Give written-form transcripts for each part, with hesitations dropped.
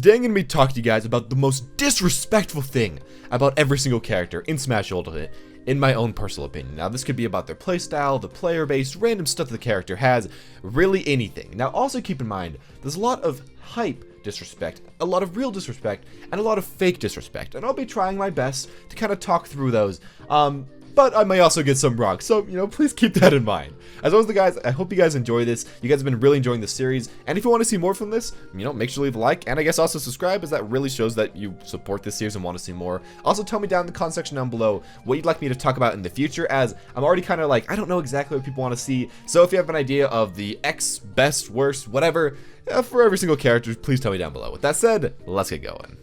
Today I'm going to be talking to you guys about the most disrespectful thing about every single character in Smash Ultimate, in my own personal opinion. Now this could be about their playstyle, the player base, random stuff the character has, really anything. Now also keep in mind, there's a lot of hype disrespect, a lot of real disrespect, and a lot of fake disrespect, and I'll be trying my best to kind of talk through those. But I may also get some wrong, so, please keep that in mind. As always, guys, I hope you guys enjoy this. You guys have been really enjoying the series, and if you want to see more from this, make sure to leave a like, and I guess also subscribe, as that really shows that you support this series and want to see more. Also, tell me down in the comment section down below what you'd like me to talk about in the future, as I'm already kind of like, I don't know exactly what people want to see, so if you have an idea of the X, best, worst, whatever, for every single character, please tell me down below. With that said, let's get going.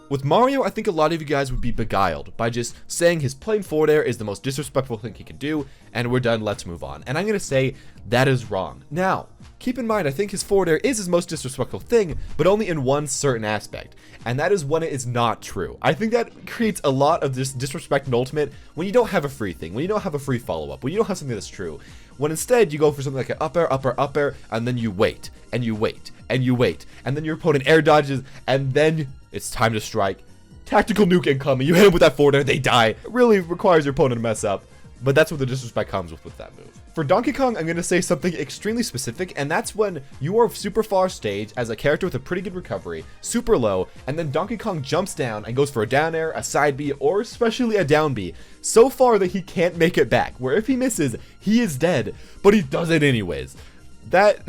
With Mario, I think a lot of you guys would be beguiled by just saying his plain forward air is the most disrespectful thing he can do, and we're done, let's move on. And I'm going to say that is wrong. Now, keep in mind, I think his forward air is his most disrespectful thing, but only in one certain aspect, and that is when it is not true. I think that creates a lot of this disrespect in Ultimate when you don't have a free thing, when you don't have a free follow-up, when you don't have something that's true. When instead you go for something like an up air, and then you wait, and you wait, and you wait, and then your opponent air dodges, and then it's time to strike. Tactical nuke incoming, you hit him with that forward air, they die. It really requires your opponent to mess up, but that's what the disrespect comes with that move. For Donkey Kong, I'm going to say something extremely specific, and that's when you are super far stage as a character with a pretty good recovery, super low, and then Donkey Kong jumps down and goes for a down air, a side B, or especially a down B, so far that he can't make it back, where if he misses, he is dead, but he does it anyways. That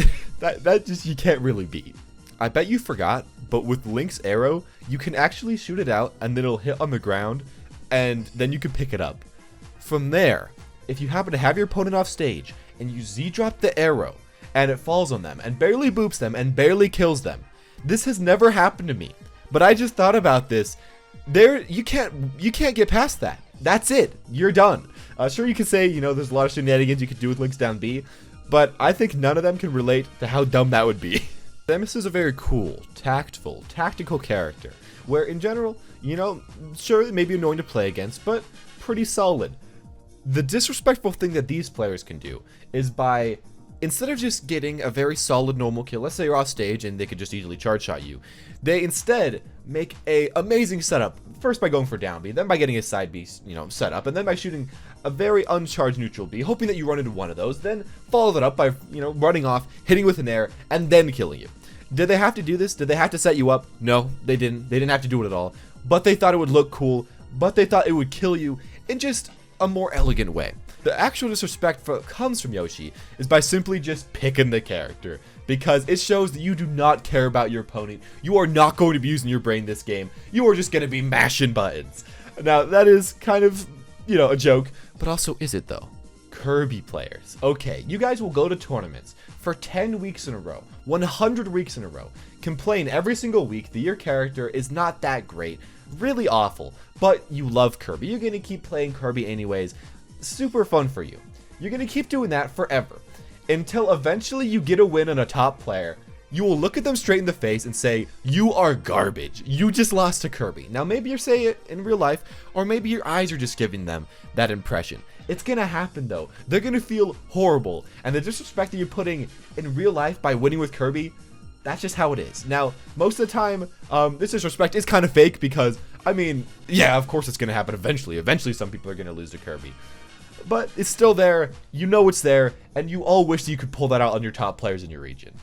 just, you can't really beat. I bet you forgot, but with Link's arrow, you can actually shoot it out, and then it'll hit on the ground, and then you can pick it up. From there, if you happen to have your opponent off stage, and you Z-drop the arrow, and it falls on them, and barely boops them, and barely kills them. This has never happened to me, but I just thought about this. You can't get past that. That's it. You're done. Sure, you could say, there's a lot of shenanigans you could do with Link's down B, but I think none of them can relate to how dumb that would be. Samus is a very cool, tactful, tactical character, where in general, sure, it may be annoying to play against, but pretty solid. The disrespectful thing that these players can do is by, instead of just getting a very solid normal kill, let's say you're off stage and they could just easily charge shot you, they instead make a amazing setup, first by going for down B, then by getting a side B, set up, and then by shooting a very uncharged neutral B, hoping that you run into one of those, then follow that up by, running off, hitting with an air, and then killing you. Did they have to do this? Did they have to set you up? No, they didn't. They didn't have to do it at all. But they thought it would look cool, but they thought it would kill you in just a more elegant way. The actual disrespect comes from Yoshi is by simply just picking the character, because it shows that you do not care about your opponent. You are not going to be using your brain this game. You are just going to be mashing buttons. Now that is kind of, a joke, but also is it though? Kirby players. Okay, you guys will go to tournaments for 10 weeks in a row, 100 weeks in a row, complain every single week that your character is not that great, really awful, but you love Kirby. You're going to keep playing Kirby anyways. Super fun for you. You're going to keep doing that forever until eventually you get a win on a top player. You will look at them straight in the face and say, you are garbage. You just lost to Kirby. Now maybe you're saying it in real life, or maybe your eyes are just giving them that impression. It's going to happen though. They're going to feel horrible, and the disrespect that you're putting in real life by winning with Kirby, that's just how it is. Now, most of the time, this disrespect is kind of fake because, yeah, of course it's going to happen eventually. Eventually some people are going to lose to Kirby. But it's still there, it's there, and you all wish that you could pull that out on your top players in your region.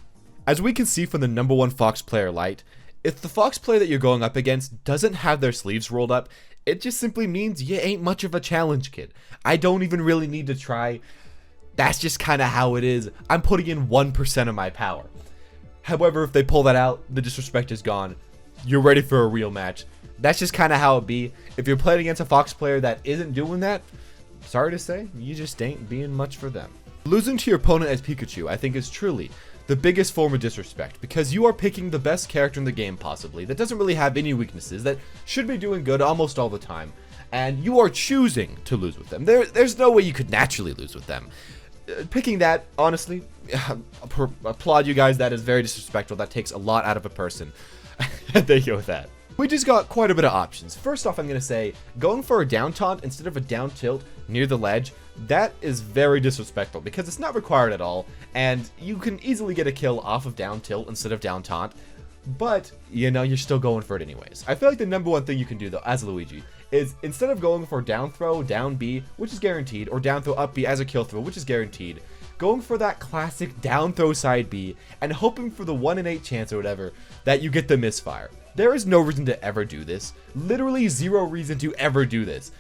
As we can see from the #1 Fox player Light, if the Fox player that you're going up against doesn't have their sleeves rolled up, it just simply means you ain't much of a challenge kid. I don't even really need to try. That's just kind of how it is. I'm putting in 1% of my power. However, if they pull that out, the disrespect is gone. You're ready for a real match. That's just kind of how it be. If you're playing against a Fox player that isn't doing that, sorry to say, you just ain't being much for them. Losing to your opponent as Pikachu, I think, is truly the biggest form of disrespect, because you are picking the best character in the game possibly that doesn't really have any weaknesses, that should be doing good almost all the time, and you are choosing to lose with them. There's no way you could naturally lose with them. Picking that, honestly, applaud you guys. That is very disrespectful. That takes a lot out of a person. There you go with that. We just got quite a bit of options. First off, I'm going to say, going for a down taunt instead of a down tilt near the ledge, that is very disrespectful because it's not required at all, and you can easily get a kill off of down tilt instead of down taunt, but, you know, you're still going for it anyways. I feel like the number one thing you can do, though, as Luigi, is instead of going for down throw, down B, which is guaranteed, or down throw, up B as a kill throw, which is guaranteed, going for that classic down throw side B, and hoping for the 1 in 8 chance or whatever that you get the misfire. There is no reason to ever do this. Literally zero reason to ever do this.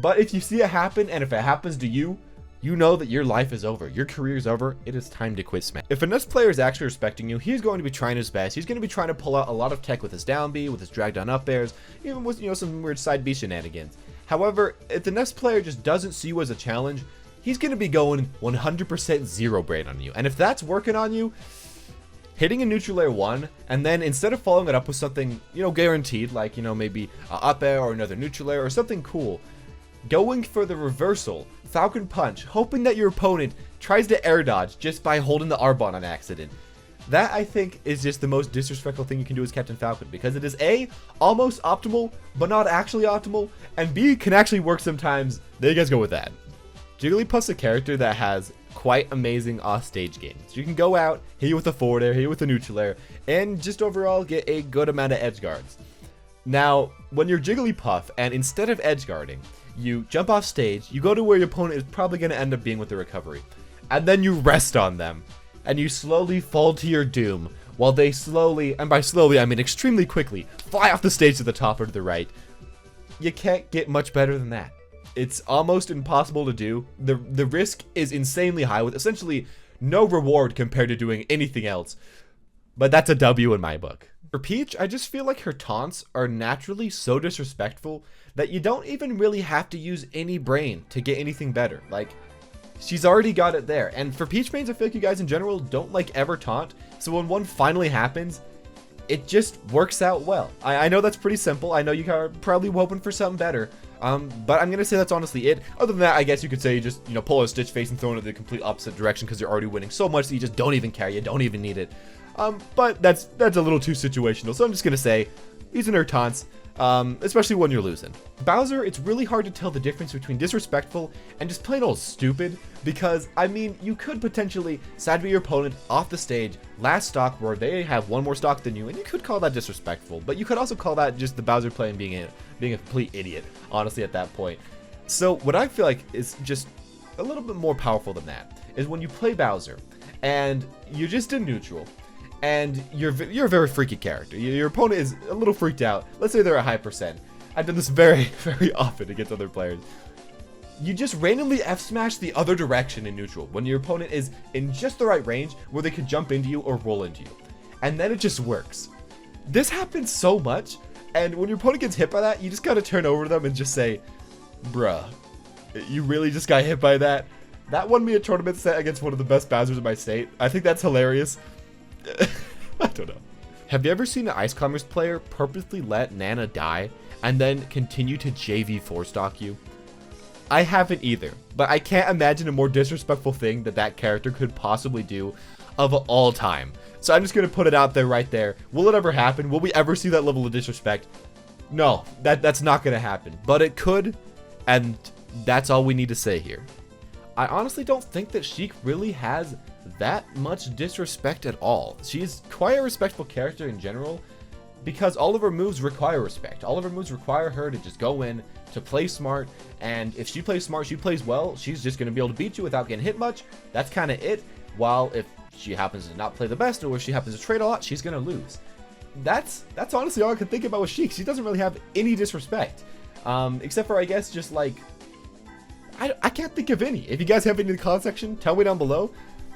But if you see it happen, and if it happens to you, you know that your life is over. Your career is over. It is time to quit Smash. If a NES player is actually respecting you, he's going to be trying his best. He's going to be trying to pull out a lot of tech with his down B, with his drag down up airs, even with, you know, some weird side B shenanigans. However, if the NES player just doesn't see you as a challenge, he's going to be going 100% zero brain on you. And if that's working on you, hitting a neutral air 1, and then instead of following it up with something, you know, guaranteed, like, you know, maybe a up air or another neutral air or something cool, going for the reversal, Falcon Punch, hoping that your opponent tries to air dodge just by holding the R button on accident. That, I think, is just the most disrespectful thing you can do as Captain Falcon, because it is A, almost optimal, but not actually optimal, and B, can actually work sometimes. There you guys go with that. Jigglypuff's a character that has quite amazing off-stage games. You can go out, hit you with a forward air, hit you with a neutral air, and just overall get a good amount of edge guards. Now, when you're Jigglypuff, and instead of edge guarding, you jump off stage, you go to where your opponent is probably going to end up being with the recovery, and then you rest on them, and you slowly fall to your doom, while they slowly, and by slowly I mean extremely quickly, fly off the stage to the top or to the right. You can't get much better than that. It's almost impossible to do. The risk is insanely high with essentially no reward compared to doing anything else, but that's a W in my book. For Peach, I just feel like her taunts are naturally so disrespectful that you don't even really have to use any brain to get anything better. Like, she's already got it there. And for Peach mains, I feel like you guys in general don't like ever taunt, so when one finally happens, it just works out well. I know that's pretty simple. I know you are probably hoping for something better, but I'm gonna say that's honestly it. Other than that, I guess you could say you just, you know, pull a Stitch face and throw it in the complete opposite direction because you're already winning so much that you just don't even care. You don't even need it. But that's a little too situational, so I'm just gonna say using her taunts, especially when you're losing. Bowser, it's really hard to tell the difference between disrespectful and just plain old stupid, because, I mean, you could potentially side with your opponent off the stage, last stock where they have one more stock than you, and you could call that disrespectful, but you could also call that just the Bowser play and being a complete idiot, honestly, at that point. So what I feel like is just a little bit more powerful than that is when you play Bowser, and you're just in neutral, and you're a very freaky character. Your opponent is a little freaked out. Let's say they're a high percent. I've done this very, very often against other players. You just randomly F-smash the other direction in neutral when your opponent is in just the right range where they could jump into you or roll into you. And then it just works. This happens so much, and when your opponent gets hit by that, you just gotta turn over to them and just say, bruh, you really just got hit by that? That won me a tournament set against one of the best Bowsers in my state. I think that's hilarious. I don't know. Have you ever seen an Ice Climbers player purposely let Nana die and then continue to JV 4-stock you? I haven't either, but I can't imagine a more disrespectful thing that character could possibly do of all time. So I'm just going to put it out there right there. Will it ever happen? Will we ever see that level of disrespect? No, that's not going to happen, but it could, and that's all we need to say here. I honestly don't think that Sheik really has that much disrespect at all. She's quite a respectful character in general because all of her moves require respect. All of her moves require her to just go in, to play smart, and if she plays smart, she plays well, she's just going to be able to beat you without getting hit much. That's kind of it. While if she happens to not play the best, or if she happens to trade a lot, she's going to lose. That's honestly all I can think about with Sheik. She doesn't really have any disrespect. Except for, I guess, just like, I can't think of any. If you guys have any in the comment section, tell me down below.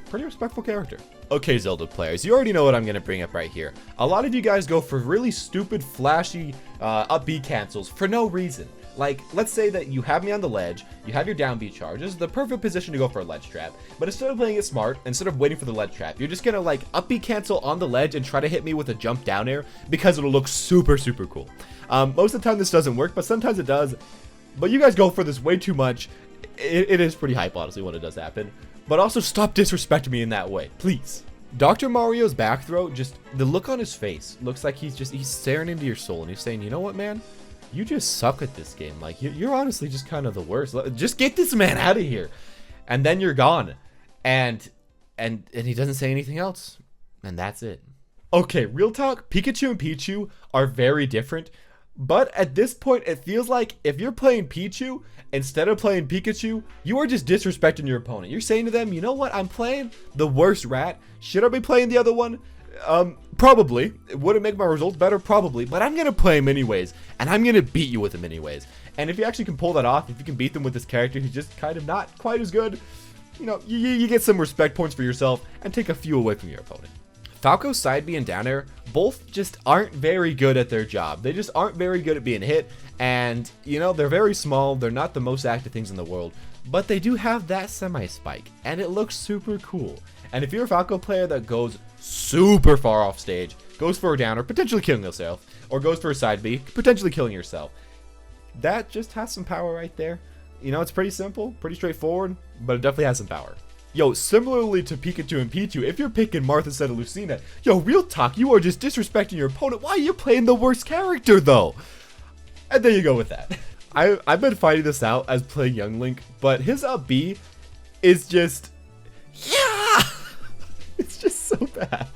Pretty respectful character. Okay, Zelda players, you already know what I'm going to bring up right here. A lot of you guys go for really stupid, flashy, up B cancels for no reason. Like, let's say that you have me on the ledge, you have your down B charge. This is the perfect position to go for a ledge trap. But instead of playing it smart, instead of waiting for the ledge trap, you're just going to, like, up B cancel on the ledge and try to hit me with a jump down air because it'll look super, super cool. Most of the time this doesn't work, but sometimes it does. But you guys go for this way too much. It is pretty hype, honestly, when it does happen. But also stop disrespecting me in that way, please. Dr. Mario's back throw, just the look on his face looks like he's staring into your soul and he's saying, you know what, man? you just suck at this game. Like, you're honestly just kind of the worst. Just get this man out of here. And then you're gone. And he doesn't say anything else. And that's it. Okay, real talk, Pikachu and Pichu are very different. But at this point, it feels like if you're playing Pichu instead of playing Pikachu, you are just disrespecting your opponent. You're saying to them, you know what, I'm playing the worst rat. Should I be playing the other one? Probably. Would it make my results better? Probably. But I'm going to play him anyways. And I'm going to beat you with him anyways. And if you actually can pull that off, if you can beat them with this character who's just kind of not quite as good, you know, you get some respect points for yourself and take a few away from your opponent. Falco, side B, and down air both just aren't very good at their job. They just aren't very good at being hit, and you know, they're very small. They're not the most active things in the world, but they do have that semi-spike, and it looks super cool. And if you're a Falco player that goes super far off stage, goes for a downer, potentially killing yourself, or goes for a side B, potentially killing yourself, that just has some power right there. You know, it's pretty simple, pretty straightforward, but it definitely has some power. Yo, similarly to Pikachu and Pichu, if you're picking Martha instead of Lucina, yo, real talk, you are just disrespecting your opponent. Why are you playing the worst character, though? And there you go with that. I've been fighting this out as playing Young Link, but his up B is just, yeah! It's just so bad.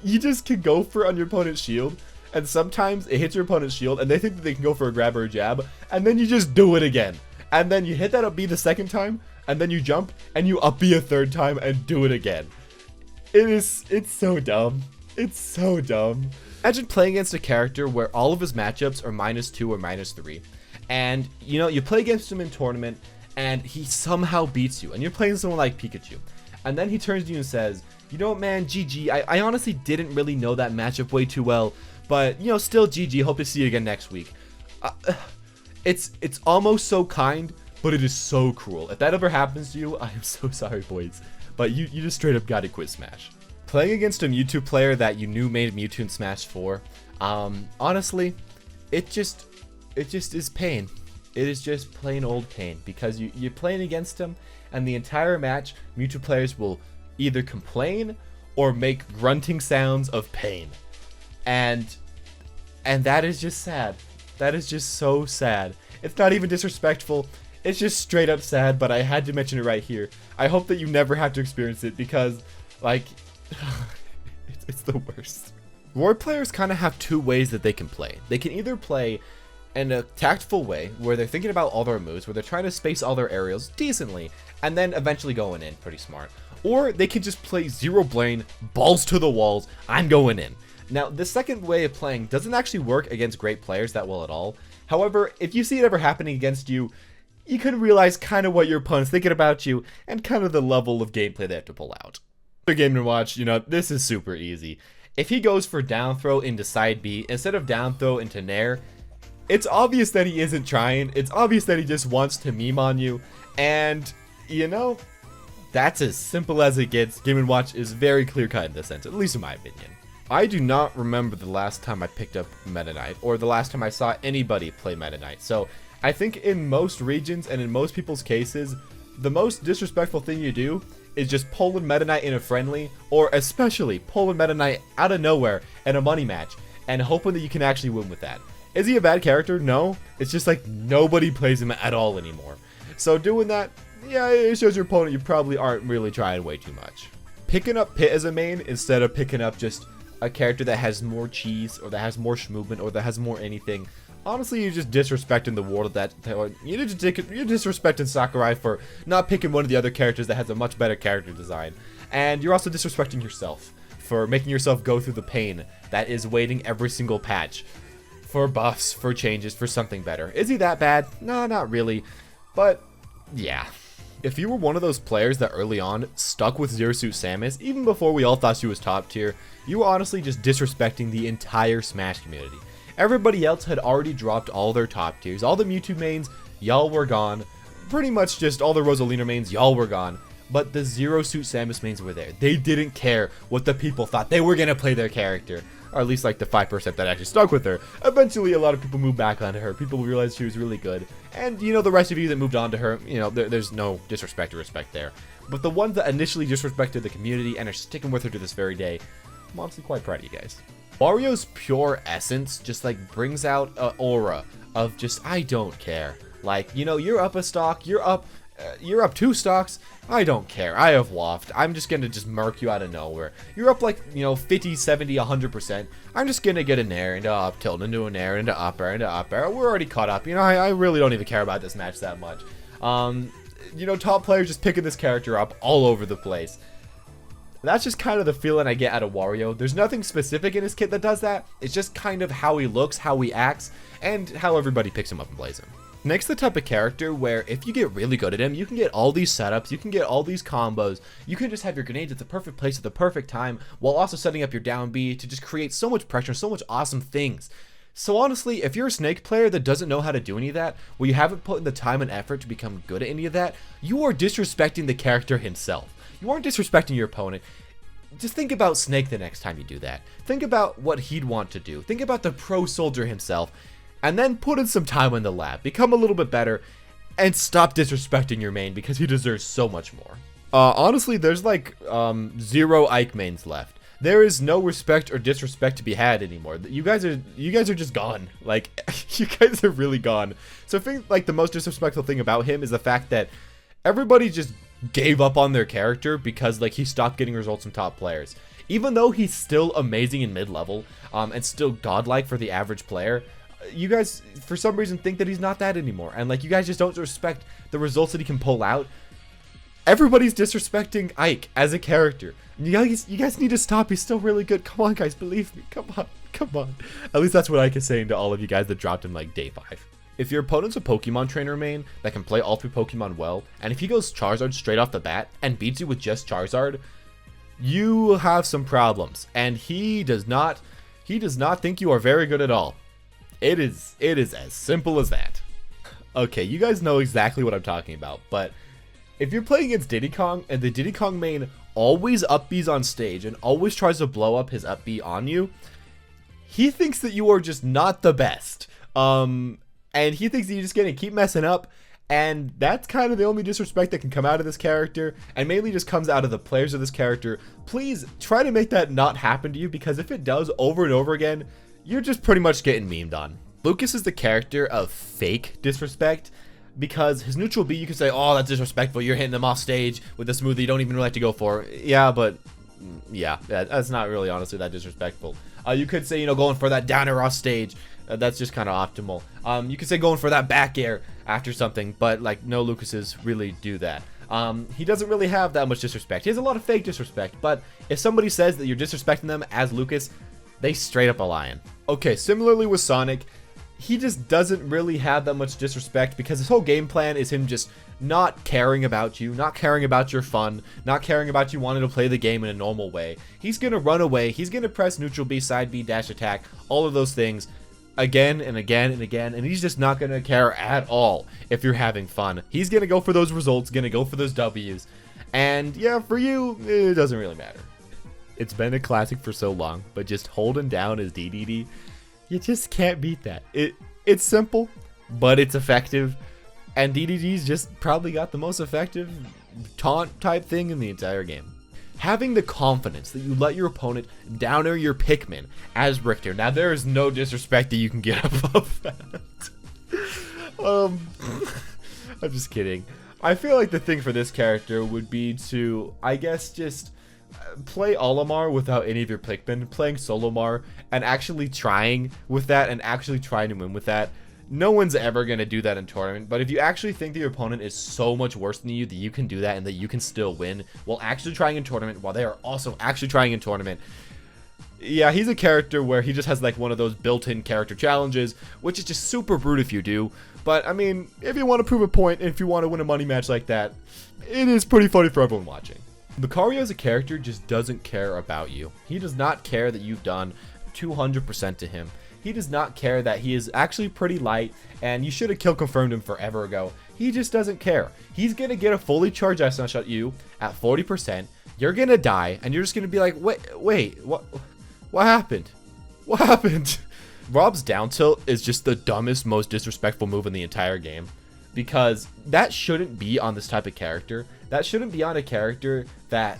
You just can go for on your opponent's shield, and sometimes it hits your opponent's shield, and they think that they can go for a grab or a jab, and then you just do it again. And then you hit that up B the second time, and then you jump and you up B a third time and do it again. It's so dumb. It's so dumb. Imagine playing against a character where all of his matchups are -2 or -3. And you know, you play against him in tournament and he somehow beats you. And you're playing someone like Pikachu. And then he turns to you and says, you know what, man, GG. I honestly didn't really know that matchup way too well. But, you know, still GG. Hope to see you again next week. It's almost so kind, but it is so cruel. If that ever happens to you, I am so sorry, boys. But you just straight up gotta quit Smash. Playing against a Mewtwo player that you knew made Mewtwo in Smash 4, honestly, it just is pain. It is just plain old pain, because you're playing against him, and the entire match, Mewtwo players will either complain or make grunting sounds of pain. And that is just sad. That is just so sad. It's not even disrespectful. It's just straight up sad, but I had to mention it right here. I hope that you never have to experience it because, like, it's the worst. War players kind of have two ways that they can play. They can either play in a tactful way, where they're thinking about all their moves, where they're trying to space all their aerials decently, and then eventually going in pretty smart. Or they can just play zero brain, balls to the walls, I'm going in. Now, the second way of playing doesn't actually work against great players that well at all. However, if you see it ever happening against you, you can realize kind of what your opponent's thinking about you and kind of the level of gameplay they have to pull out. The game to watch, you know, this is super easy. If he goes for down throw into side B instead of down throw into nair, it's obvious that he isn't trying. It's obvious that he just wants to meme on you. And, you know, that's as simple as it gets. Game & Watch is very clear-cut in this sense, at least in my opinion. I do not remember the last time I picked up Meta Knight, or the last time I saw anybody play Meta Knight. So I think in most regions and in most people's cases, the most disrespectful thing you do is just pulling Meta Knight in a friendly, or especially pulling Meta Knight out of nowhere in a money match, and hoping that you can actually win with that. Is he a bad character? No. It's just like nobody plays him at all anymore. So doing that, yeah, it shows your opponent you probably aren't really trying way too much. Picking up Pit as a main instead of picking up just a character that has more cheese, or that has more movement, or that has more anything. Honestly, you're just disrespecting the world you're disrespecting Sakurai for not picking one of the other characters that has a much better character design. And you're also disrespecting yourself for making yourself go through the pain that is waiting every single patch for buffs, for changes, for something better. Is he that bad? No, not really. But, yeah. If you were one of those players that early on stuck with Zero Suit Samus, even before we all thought she was top tier, you were honestly just disrespecting the entire Smash community. Everybody else had already dropped all their top tiers. All the Mewtwo mains, y'all were gone. Pretty much just all the Rosalina mains, y'all were gone. But the Zero Suit Samus mains were there. They didn't care what the people thought. They were going to play their character. Or at least like the 5% that actually stuck with her. Eventually, a lot of people moved back onto her. People realized she was really good. And, you know, the rest of you that moved on to her, you know, there's no disrespect or respect there. But the ones that initially disrespected the community and are sticking with her to this very day, I'm honestly quite proud of you guys. Wario's pure essence just like brings out an aura of just, I don't care. Like, you know, you're up a stock, you're up 2 stocks, I don't care, I have waft, I'm just gonna just murk you out of nowhere. You're up like, you know, 50, 70, 100%, I'm just gonna get an air into up tilt, into an air, into up air, we're already caught up, you know, I really don't even care about this match that much. You know, top players just picking this character up all over the place. That's just kind of the feeling I get out of Wario. There's nothing specific in his kit that does that, it's just kind of how he looks, how he acts, and how everybody picks him up and plays him. Nick's the type of character where if you get really good at him, you can get all these setups, you can get all these combos, you can just have your grenades at the perfect place at the perfect time, while also setting up your down B to just create so much pressure, so much awesome things. So honestly, if you're a Snake player that doesn't know how to do any of that, well, you haven't put in the time and effort to become good at any of that, you are disrespecting the character himself. You aren't disrespecting your opponent. Just think about Snake the next time you do that. Think about what he'd want to do. Think about the pro soldier himself. And then put in some time in the lab, become a little bit better, and stop disrespecting your main because he deserves so much more. Honestly, there's like 0 Ike mains left. There is no respect or disrespect to be had anymore. You guys are just gone. Like, you guys are really gone. So I think like the most disrespectful thing about him is the fact that everybody just gave up on their character because like he stopped getting results from top players. Even though he's still amazing in mid-level, and still godlike for the average player, you guys for some reason think that he's not that anymore, and like you guys just don't respect the results that he can pull out. Everybody's disrespecting Ike as a character. You guys need to stop. He's still really good. Come on, guys, believe me. Come on. At least that's what Ike is saying to all of you guys that dropped him like day 5. If your opponent's a Pokemon trainer main that can play all 3 Pokemon well, and if he goes Charizard straight off the bat and beats you with just Charizard, you have some problems, and he does not think you are very good at all. It is as simple as that. Okay, you guys know exactly what I'm talking about, but if you're playing against Diddy Kong and the Diddy Kong main always up B's on stage and always tries to blow up his up B on you, he thinks that you are just not the best. And he thinks that you're just gonna keep messing up, and that's kind of the only disrespect that can come out of this character, and mainly just comes out of the players of this character. Please try to make that not happen to you, because if it does over and over again, you're just pretty much getting memed on. Lucas is the character of fake disrespect, because his neutral B, you could say, oh, that's disrespectful, you're hitting them off stage with a smoothie you don't even really like to go for. Yeah, but yeah, that's not really honestly that disrespectful. You could say, you know, going for that down air off stage, that's just kind of optimal. You could say going for that back air after something, but like no Lucases really do that. He doesn't really have that much disrespect. He has a lot of fake disrespect, but if somebody says that you're disrespecting them as Lucas, they straight up a lion. Okay, similarly with Sonic, he just doesn't really have that much disrespect because his whole game plan is him just not caring about you, not caring about your fun, not caring about you wanting to play the game in a normal way. He's gonna run away, he's gonna press neutral B, side B, dash attack, all of those things again and again and again, and he's just not gonna care at all if you're having fun. He's gonna go for those results, gonna go for those W's, and yeah, for you, it doesn't really matter. It's been a classic for so long, but just holding down his DDD, you just can't beat that. It's simple, but it's effective, and DDD's just probably got the most effective taunt type thing in the entire game. Having the confidence that you let your opponent down air your Pikmin as Richter. Now there is no disrespect that you can get above that. I'm just kidding. I feel like the thing for this character would be to, I guess, just play Olimar without any of your Pikmin, playing Solomar and actually trying with that and actually trying to win with that. No one's ever going to do that in tournament, but if you actually think that your opponent is so much worse than you that you can do that and that you can still win while actually trying in tournament, while they are also actually trying in tournament, yeah, he's a character where he just has like one of those built-in character challenges, which is just super brute if you do. But I mean, if you want to prove a point, if you want to win a money match like that, it is pretty funny for everyone watching. Lucario as a character just doesn't care about you. He does not care that you've done 200% to him. He does not care that he is actually pretty light and you should have kill confirmed him forever ago. He just doesn't care. He's going to get a fully charged ice shot at you at 40%. You're going to die and you're just going to be like, wait, what happened? What happened? Rob's down tilt is just the dumbest, most disrespectful move in the entire game, because that shouldn't be on this type of character. That shouldn't be on a character that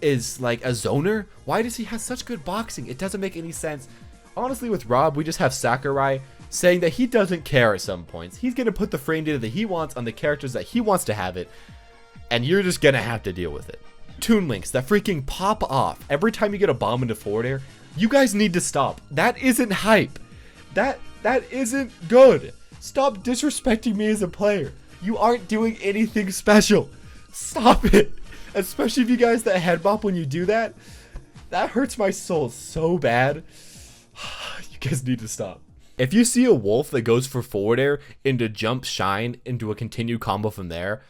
is like a zoner? Why does he have such good boxing? It doesn't make any sense. Honestly, with Rob, we just have Sakurai saying that he doesn't care at some points. He's going to put the frame data that he wants on the characters that he wants to have it, and you're just going to have to deal with it. Toon links that freaking pop off every time you get a bomb into forward air. You guys need to stop. That isn't hype. That isn't good. Stop disrespecting me as a player. You aren't doing anything special. Stop it. Especially if you guys that head bop when you do that. That hurts my soul so bad. You guys need to stop. If you see a wolf that goes for forward air into jump shine into a continued combo from there,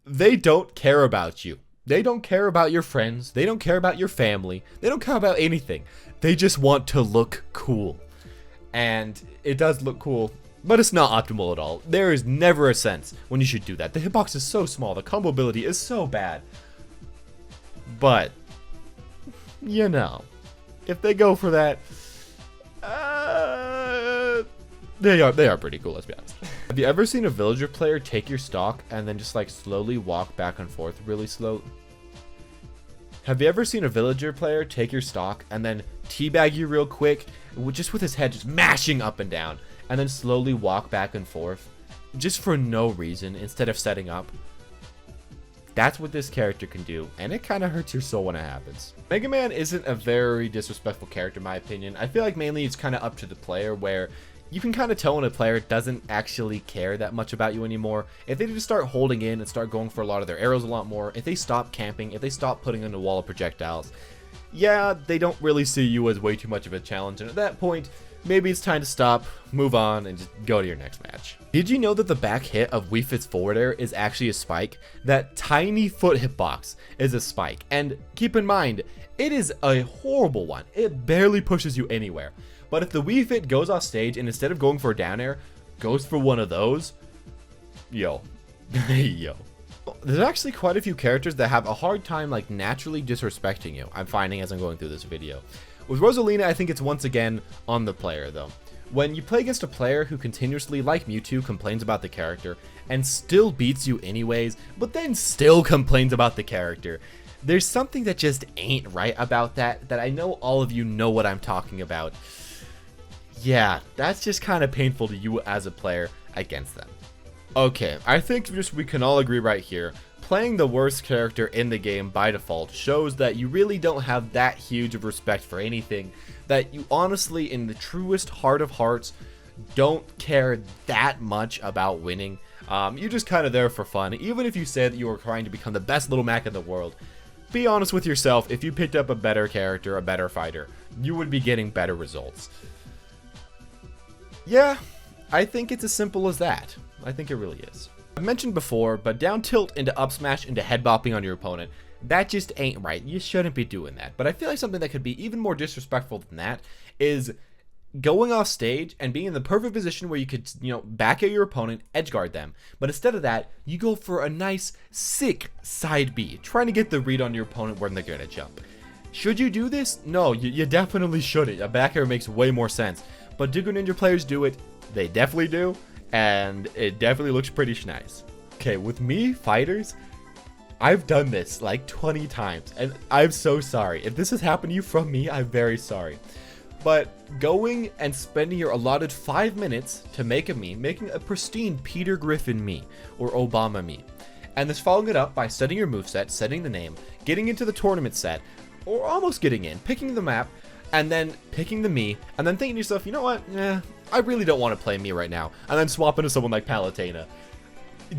they don't care about you. They don't care about your friends. They don't care about your family. They don't care about anything. They just want to look cool. And it does look cool, but it's not optimal at all. There is never a sense when you should do that. The hitbox is so small. The combo ability is so bad. But, you know, if they go for that, they are pretty cool, let's be honest. Have you ever seen a villager player take your stock and then just like slowly walk back and forth really slow? Have you ever seen a villager player take your stock and then teabag you real quick, just with his head just mashing up and down, and then slowly walk back and forth, just for no reason, instead of setting up? That's what this character can do, and it kind of hurts your soul when it happens. Mega Man isn't a very disrespectful character in my opinion. I feel like mainly it's kind of up to the player, where you can kind of tell when a player doesn't actually care that much about you anymore. If they just start holding in and start going for a lot of their arrows a lot more, if they stop camping, if they stop putting in a wall of projectiles, yeah, they don't really see you as way too much of a challenge, and at that point, maybe it's time to stop, move on, and just go to your next match. Did you know that the back hit of Wii Fit's forward air is actually a spike? That tiny foot hitbox is a spike, and keep in mind, it is a horrible one. It barely pushes you anywhere. But if the Wii Fit goes off stage and instead of going for a down air, goes for one of those, yo. Yo. There's actually quite a few characters that have a hard time like naturally disrespecting you, I'm finding as I'm going through this video. With Rosalina, I think it's once again on the player though. When you play against a player who continuously, like Mewtwo, complains about the character and still beats you anyways, but then still complains about the character, there's something that just ain't right about that I know all of you know what I'm talking about. Yeah, that's just kind of painful to you as a player against them. Okay, I think we can all agree right here. Playing the worst character in the game by default shows that you really don't have that huge of respect for anything, that you honestly, in the truest heart of hearts, don't care that much about winning. You're just kind of there for fun. Even if you say that you are trying to become the best Little Mac in the world, be honest with yourself, if you picked up a better character, a better fighter, you would be getting better results. Yeah, I think it's as simple as that. I think it really is. I've mentioned before, but down tilt into up smash into head bopping on your opponent, that just ain't right. You shouldn't be doing that. But I feel like something that could be even more disrespectful than that is going off stage and being in the perfect position where you could, back at your opponent, edge guard them. But instead of that, you go for a nice, sick side B, trying to get the read on your opponent when they're gonna jump. Should you do this? No, you definitely shouldn't. A back air makes way more sense. But do Ninja players do it? They definitely do. And it definitely looks pretty nice. Okay, with me, fighters, I've done this like 20 times. And I'm so sorry. If this has happened to you from me, I'm very sorry. But going and spending your allotted 5 minutes to make a meme, making a pristine Peter Griffin me or Obama me, and then following it up by setting your moveset, setting the name, getting into the tournament set, or almost getting in, picking the map, and then picking the me, and then thinking to yourself, you know what, I really don't want to play me right now, and then swap into someone like Palutena.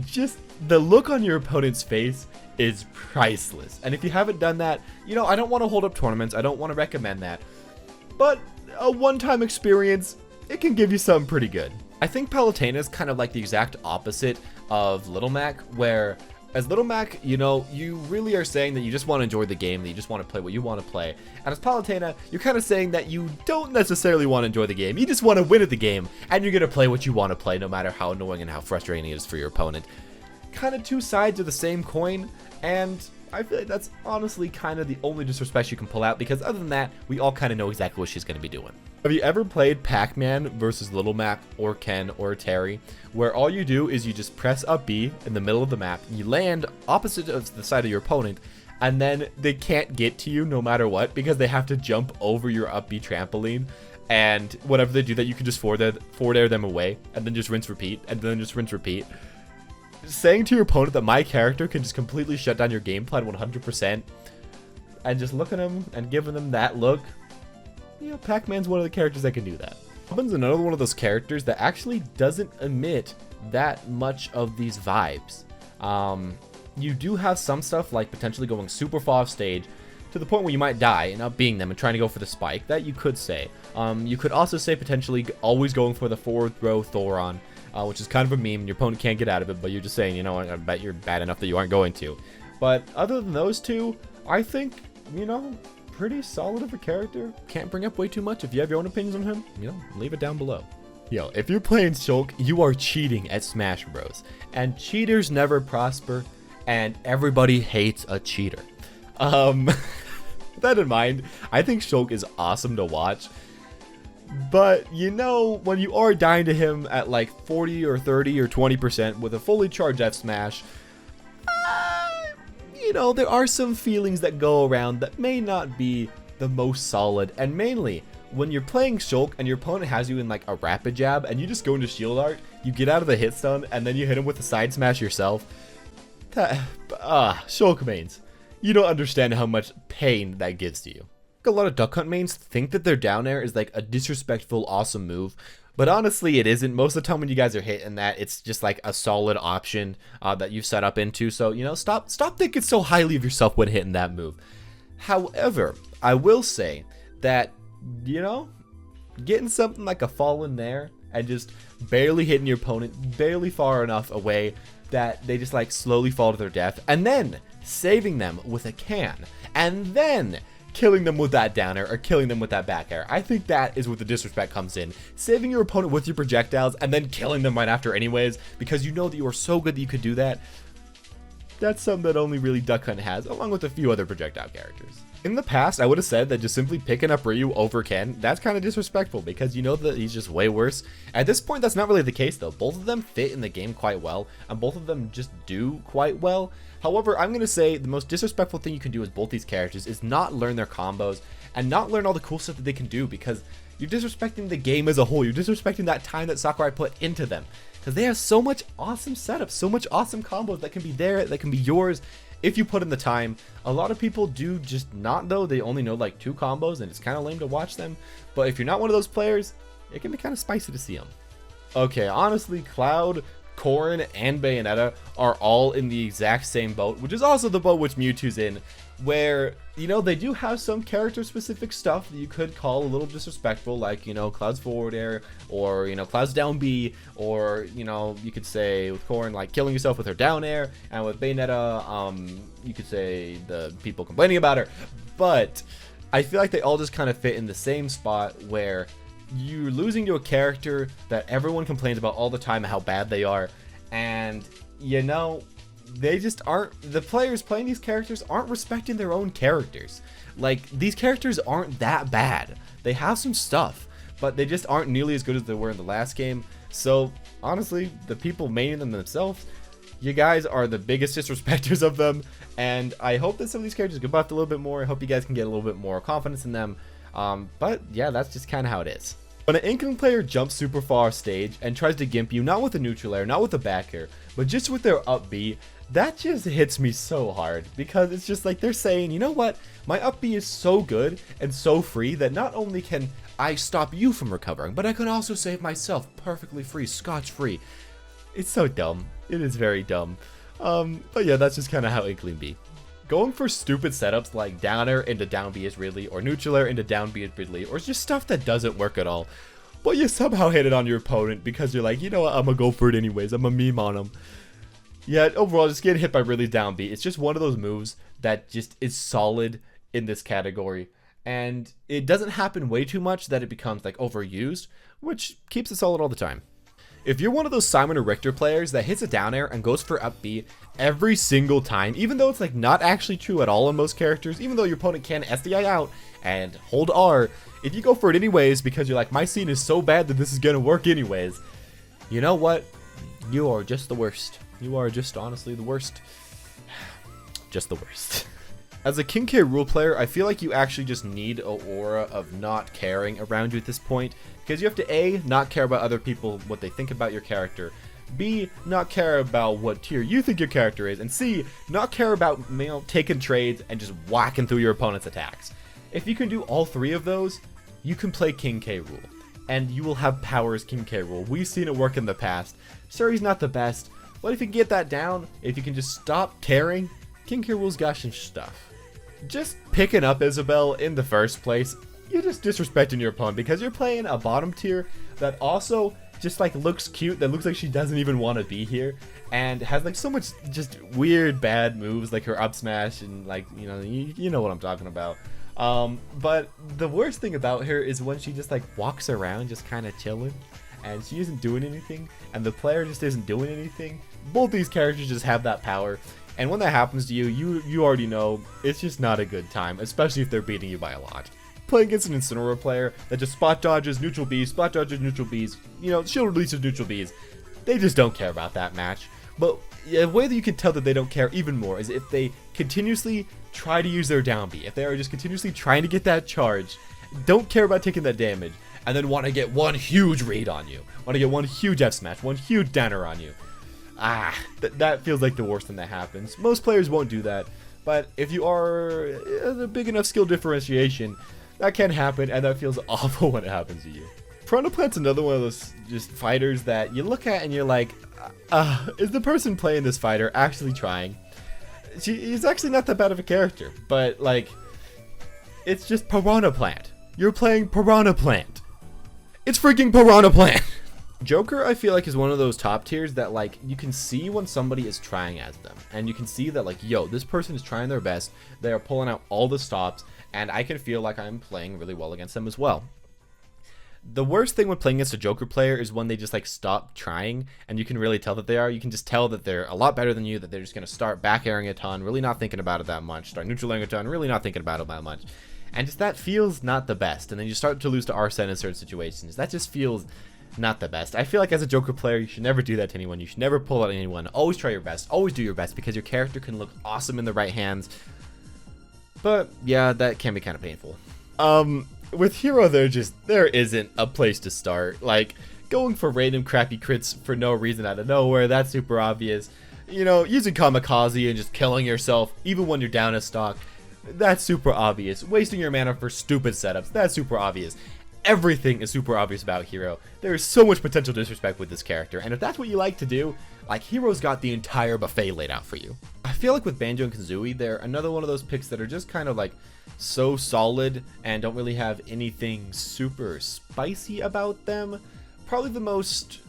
Just the look on your opponent's face is priceless. And if you haven't done that, I don't want to hold up tournaments, I don't want to recommend that, but a one-time experience, it can give you something pretty good. I think Palutena is kind of like the exact opposite of Little Mac, where as Little Mac, you really are saying that you just want to enjoy the game, that you just want to play what you want to play. And as Palutena, you're kind of saying that you don't necessarily want to enjoy the game, you just want to win at the game, and you're going to play what you want to play no matter how annoying and how frustrating it is for your opponent. Kind of two sides of the same coin, and I feel like that's honestly kind of the only disrespect you can pull out, because other than that, we all kind of know exactly what she's going to be doing. Have you ever played Pac-Man versus Little Mac or Ken or Terry, where all you do is you just press up B in the middle of the map, you land opposite of the side of your opponent, and then they can't get to you no matter what because they have to jump over your up B trampoline. And whatever they do that, you can just forward air them away, and then just rinse repeat, and then just rinse repeat. Saying to your opponent that my character can just completely shut down your game plan 100%, and just looking at them and giving them that look, you know, Pac-Man's one of the characters that can do that. Robin's another one of those characters that actually doesn't emit that much of these vibes. You do have some stuff like potentially going super far off stage, to the point where you might die and not being them and trying to go for the spike. That you could say. You could also say potentially always going for the forward throw Thoron, which is kind of a meme. Your opponent can't get out of it, but you're just saying, you know, I bet you're bad enough that you aren't going to. But other than those two, I think, you know, pretty solid of a character. Can't bring up way too much. If you have your own opinions on him, you know, leave it down below. Yo, if you're playing JoeK, you are cheating at Smash Bros. And cheaters never prosper, and everybody hates a cheater. With that in mind, I think JoeK is awesome to watch. But, you know, when you are dying to him at like 40 or 30 or 20% with a fully charged F smash, you know, there are some feelings that go around that may not be the most solid. And mainly, when you're playing JoeK and your opponent has you in like a rapid jab and you just go into shield art, you get out of the hit stun and then you hit him with a side smash yourself. JoeK mains. You don't understand how much pain that gives to you. A lot of Duck Hunt mains think that their down air is like a disrespectful, awesome move, but honestly it isn't. Most of the time when you guys are hitting that, it's just like a solid option that you've set up into. So, you know, stop thinking so highly of yourself when hitting that move. However, I will say that, you know, getting something like a fallen there and just barely hitting your opponent, barely far enough away that they just like slowly fall to their death, and then saving them with a can, and then killing them with that down air or killing them with that back air. I think that is where the disrespect comes in. Saving your opponent with your projectiles and then killing them right after anyways, because you know that you are so good that you could do that. That's something that only really Duck Hunt has, along with a few other projectile characters. In the past, I would have said that just simply picking up Ryu over Ken, that's kind of disrespectful because you know that he's just way worse. At this point, that's not really the case though. Both of them fit in the game quite well, and both of them just do quite well. However, I'm going to say the most disrespectful thing you can do with both these characters is not learn their combos and not learn all the cool stuff that they can do, because you're disrespecting the game as a whole. You're disrespecting that time that Sakurai put into them, because they have so much awesome setups, so much awesome combos that can be there, that can be yours if you put in the time. A lot of people do just not, though. They only know like 2 combos and it's kind of lame to watch them. But if you're not one of those players, it can be kind of spicy to see them. Okay, honestly, Cloud, Corrin, and Bayonetta are all in the exact same boat, which is also the boat which Mewtwo's in, where, you know, they do have some character-specific stuff that you could call a little disrespectful, like, you know, Cloud's forward air, or, you know, Cloud's down B, or, you know, you could say with Corrin, like, killing yourself with her down air, and with Bayonetta, you could say the people complaining about her, but I feel like they all just kind of fit in the same spot where you're losing to a character that everyone complains about all the time how bad they are, and, you know, they just aren't, the players playing these characters aren't respecting their own characters. Like, these characters aren't that bad. They have some stuff, but they just aren't nearly as good as they were in the last game. So, honestly, the people maining them themselves, you guys are the biggest disrespecters of them, and I hope that some of these characters get buffed a little bit more. I hope you guys can get a little bit more confidence in them. But yeah, that's just kind of how it is. When an Inkling player jumps super far off stage and tries to gimp you, not with a neutral air, not with a back air, but just with their up B, that just hits me so hard, because it's just like they're saying, you know what, my up B is so good and so free that not only can I stop you from recovering, but I can also save myself perfectly free, scotch free. It's so dumb. It is very dumb. But yeah, that's just kind of how Inkling be. Going for stupid setups like down air into down B is Ridley, or neutral air into down B is Ridley, or just stuff that doesn't work at all, but you somehow hit it on your opponent because you're like, you know what, I'm gonna go for it anyways, I'm a meme on him. Yeah, overall, just getting hit by Ridley's down B, it's just one of those moves that just is solid in this category, and it doesn't happen way too much that it becomes like overused, which keeps it solid all the time. If you're one of those Simon or Richter players that hits a down air and goes for up B every single time, even though it's like not actually true at all in most characters, even though your opponent can SDI out and hold R, if you go for it anyways because you're like, my scene is so bad that this is gonna work anyways, you know what? You are just the worst. You are just honestly the worst. Just the worst. As a King K. Rool player, I feel like you actually just need a aura of not caring around you at this point, because you have to A, not care about other people, what they think about your character, B, not care about what tier you think your character is, and C, not care about, you know, taking trades and just whacking through your opponent's attacks. If you can do all three of those, you can play King K. Rool, and you will have powers King K. Rool. We've seen it work in the past. Sure, he's not the best, but if you can get that down, if you can just stop caring, King K. Rool's got some stuff. Just picking up Isabelle in the first place, you're just disrespecting your opponent because you're playing a bottom tier that also just like looks cute, that looks like she doesn't even want to be here, and has like so much just weird bad moves like her up smash and like, you know what I'm talking about. But the worst thing about her is when she just like walks around just kind of chilling and she isn't doing anything and the player just isn't doing anything. Both these characters just have that power. And when that happens to you, you already know it's just not a good time, especially if they're beating you by a lot. Playing against an Incineroar player that just spot dodges neutral Bs, spot dodges neutral Bs, shield releases neutral Bs, they just don't care about that match. But the way that you can tell that they don't care even more is if they continuously try to use their down B, if they are just continuously trying to get that charge, don't care about taking that damage, and then want to get one huge read on you, want to get one huge F smash, one huge downer on you. That feels like the worst thing that happens. Most players won't do that, but if you are a big enough skill differentiation, that can happen, and that feels awful when it happens to you. Piranha Plant's another one of those just fighters that you look at and you're like, is the person playing this fighter actually trying? He's actually not that bad of a character, but like, it's just Piranha Plant. You're playing Piranha Plant. It's freaking Piranha Plant. JoeK, I feel like, is one of those top tiers that like you can see when somebody is trying as them, and you can see that like, yo, this person is trying their best, they are pulling out all the stops, and I can feel like I'm playing really well against them as well. The worst thing when playing against a JoeK player is when they just like stop trying, and you can really tell that they are. You can just tell that they're a lot better than you, that they're just going to start back airing a ton, really not thinking about it that much, start neutral airing a ton, really not thinking about it that much, and just that feels not the best. And then you start to lose to Arsene in certain situations. That just feels not the best. I feel like as a JoeK player, you should never do that to anyone. You should never pull out anyone. Always try your best. Always do your best, because your character can look awesome in the right hands. But yeah, that can be kind of painful. With Hero, there isn't a place to start. Like, going for random crappy crits for no reason out of nowhere, that's super obvious. Using Kamikaze and just killing yourself, even when you're down a stock, that's super obvious. Wasting your mana for stupid setups, that's super obvious. Everything is super obvious about Hero. There is so much potential disrespect with this character, and if that's what you like to do, like, Hero's got the entire buffet laid out for you. I feel like with Banjo and Kaozzie, they're another one of those picks that are just kind of like so solid and don't really have anything super spicy about them. Probably the most,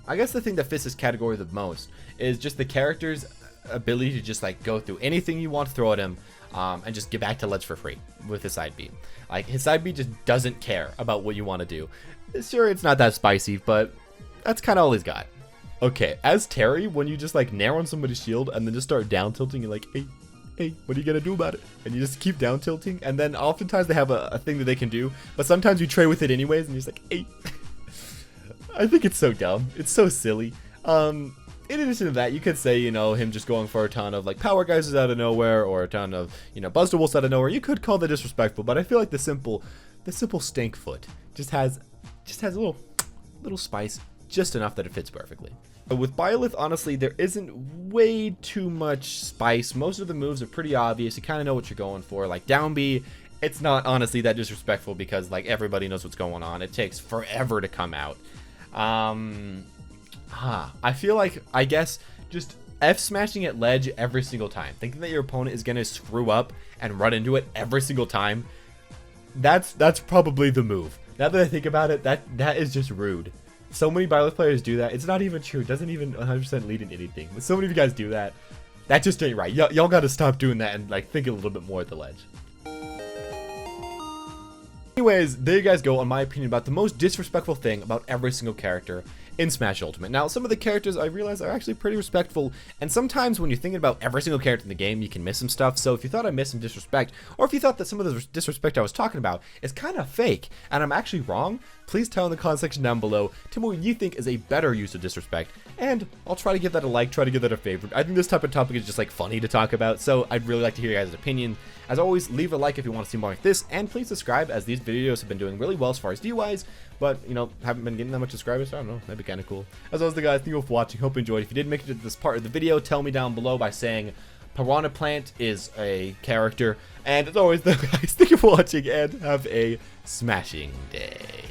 I guess the thing that fits this category the most is just the character's ability to just like go through anything you want to throw at him, and just get back to ledge for free with his side B. Like, his side B just doesn't care about what you want to do. Sure, it's not that spicy, but that's kind of all he's got. Okay, as Terry, when you just like nair on somebody's shield and then just start down tilting, you're like, hey, what are you gonna do about it? And you just keep down tilting, and then oftentimes they have a thing that they can do, but sometimes you trade with it anyways, and you're just like, hey. I think it's so dumb. It's so silly. In addition to that, you could say, him just going for a ton of like power guys out of nowhere, or a ton of, Buster Wolves out of nowhere. You could call that disrespectful, but I feel like the simple stink foot just has a little spice, just enough that it fits perfectly. But with Byleth, honestly, there isn't way too much spice. Most of the moves are pretty obvious. You kind of know what you're going for. Like down B, it's not honestly that disrespectful because like everybody knows what's going on. It takes forever to come out. I feel like, I guess, just F smashing at ledge every single time, thinking that your opponent is gonna screw up and run into it every single time. That's probably the move. Now that I think about it, that is just rude. So many Byleth players do that. It's not even true. It doesn't even 100% lead into anything. But so many of you guys do that. That just ain't right. Y'all gotta stop doing that and like think a little bit more at the ledge. Anyways, there you guys go on my opinion about the most disrespectful thing about every single character in Smash Ultimate. Now, some of the characters I realize are actually pretty respectful, and sometimes when you're thinking about every single character in the game, you can miss some stuff. So if you thought I missed some disrespect, or if you thought that some of the disrespect I was talking about is kind of fake, and I'm actually wrong, please tell in the comment section down below to me what you think is a better use of disrespect, and I'll try to give that a like, try to give that a favorite. I think this type of topic is just like funny to talk about, so I'd really like to hear your guys' opinion. As always, leave a like if you want to see more like this, and please subscribe, as these videos have been doing really well as far as view-wise, but, you know, haven't been getting that much subscribers, so I don't know, that'd be kind of cool. As always, guys, thank you all for watching, hope you enjoyed. If you did make it to this part of the video, tell me down below by saying Piranha Plant is a character, and as always, guys, thank you for watching, and have a smashing day.